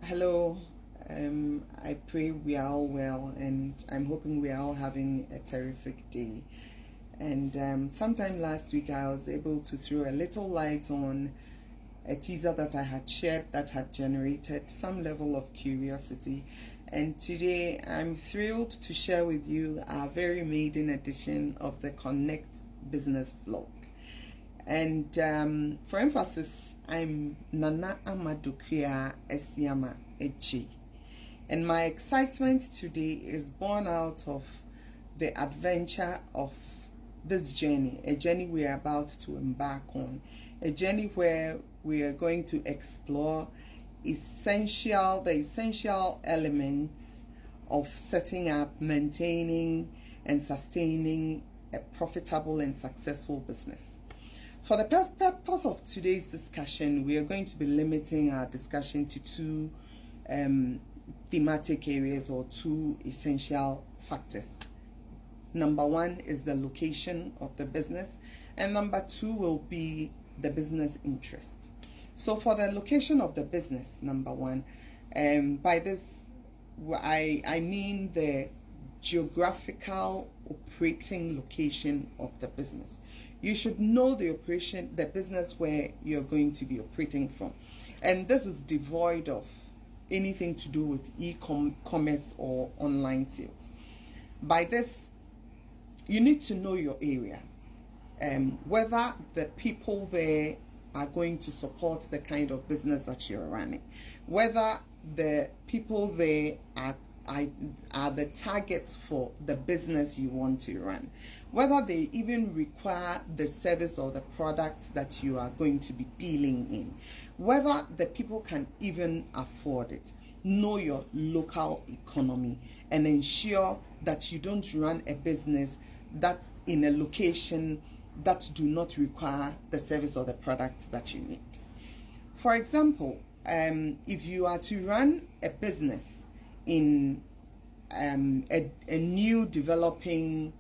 Hello. I pray we are all well, and I'm hoping we are all having a terrific day. And sometime last week, I was able to throw a little light on a teaser that I had shared that had generated some level of curiosity. And today, I'm thrilled to share with you our very maiden edition of the Connect Business Vlog. And for emphasis, I'm Nana Amadukia Esiama Echi. And my excitement today is born out of the adventure of this journey, a journey we are about to embark on, a journey where we are going to explore the essential elements of setting up, maintaining, and sustaining a profitable and successful business. For the purpose of today's discussion, we are going to be limiting our discussion to two thematic areas or two essential factors. Number one is the location of the business, and number two will be the business interest. So for the location of the business, number one, by this I mean the geographical operating location of the business. You should know the business where you're going to be operating from. And this is devoid of anything to do with e-commerce or online sales. By this, you need to know your area, whether the people there are going to support the kind of business that you're running, whether the people there are the targets for the business you want to run, whether they even require the service or the product that you are going to be dealing in, whether the people can even afford it. Know your local economy and ensure that you don't run a business that's in a location that do not require the service or the product that you need. For example, if you are to run a business in a new developing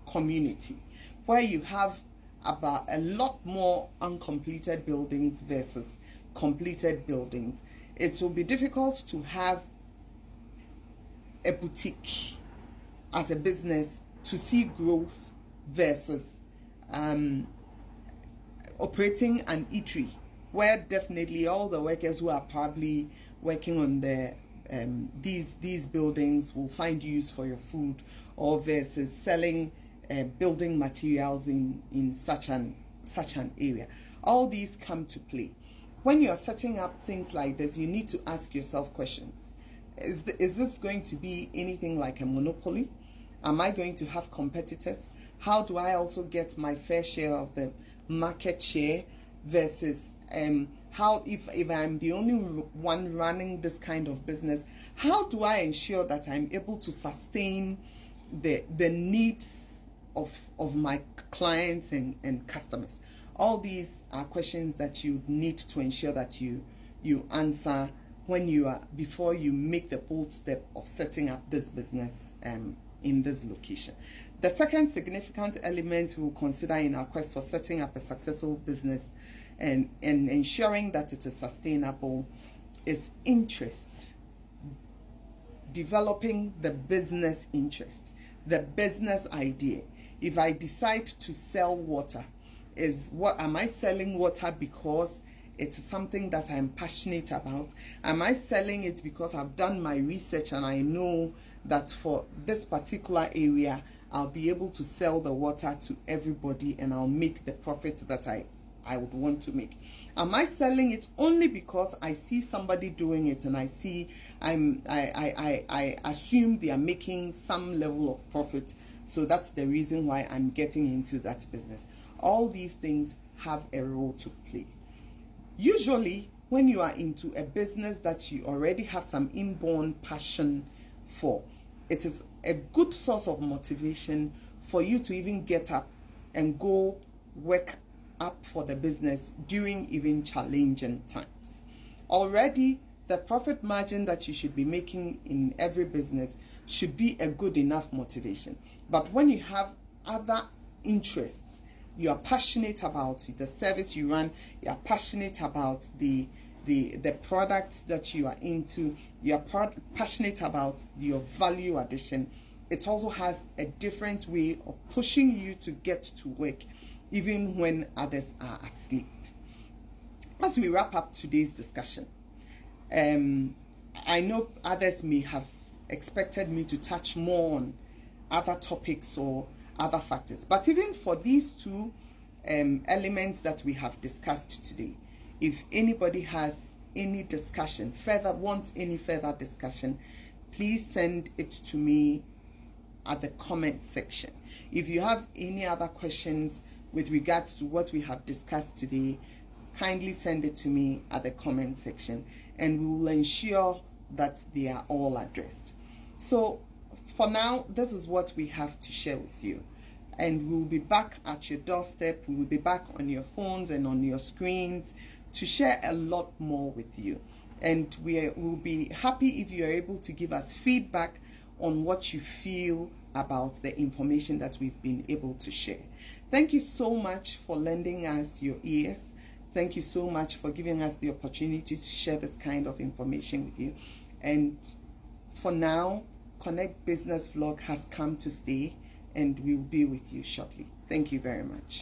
community where you have about a lot more uncompleted buildings versus completed buildings, it will be difficult to have a boutique as a business to see growth versus operating an eatery where definitely all the workers who are probably working on these buildings will find use for your food, or versus selling building materials in such an area. All these come to play. When you're setting up things like this, you need to ask yourself questions. Is this going to be anything like a monopoly? Am I going to have competitors? How do I also get my fair share of the market share versus how if I'm the only one running this kind of business, how do I ensure that I'm able to sustain the needs of my clients and customers? All these are questions that you need to ensure that you answer before you make the bold step of setting up this business in this location. The second significant element we'll consider in our quest for setting up a successful business and ensuring that it is sustainable is interest. Developing the business interest, the business idea. If I decide to sell water, am I selling water because it's something that I'm passionate about? Am I selling it because I've done my research and I know that for this particular area I'll be able to sell the water to everybody and I'll make the profit that I would want to make? Am I selling it only because I see somebody doing it and I assume they are making some level of profit, so that's the reason why I'm getting into that business? All these things have a role to play. Usually, when you are into a business that you already have some inborn passion for, it is a good source of motivation for you to even get up and go work up for the business during even challenging times. Already, the profit margin that you should be making in every business should be a good enough motivation. But when you have other interests, you are passionate about the service you run, you are passionate about the the products that you are into, you are passionate about your value addition, it also has a different way of pushing you to get to work even when others are asleep. As we wrap up today's discussion, I know others may have expected me to touch more on other topics or other factors, but even for these two elements that we have discussed today, if anybody has any discussion wants any further discussion, please send it to me at the comment section. If you have any other questions with regards to what we have discussed today, kindly send it to me at the comment section, and we will ensure that they are all addressed. So for now, this is what we have to share with you, and we'll be back at your doorstep. We will be back on your phones and on your screens to share a lot more with you, and we'll be happy if you are able to give us feedback on what you feel about the information that we've been able to share. Thank you so much for lending us your ears. Thank you so much for giving us the opportunity to share this kind of information with you. And for now, Connect Business Vlog has come to stay, and we'll be with you shortly. Thank you very much.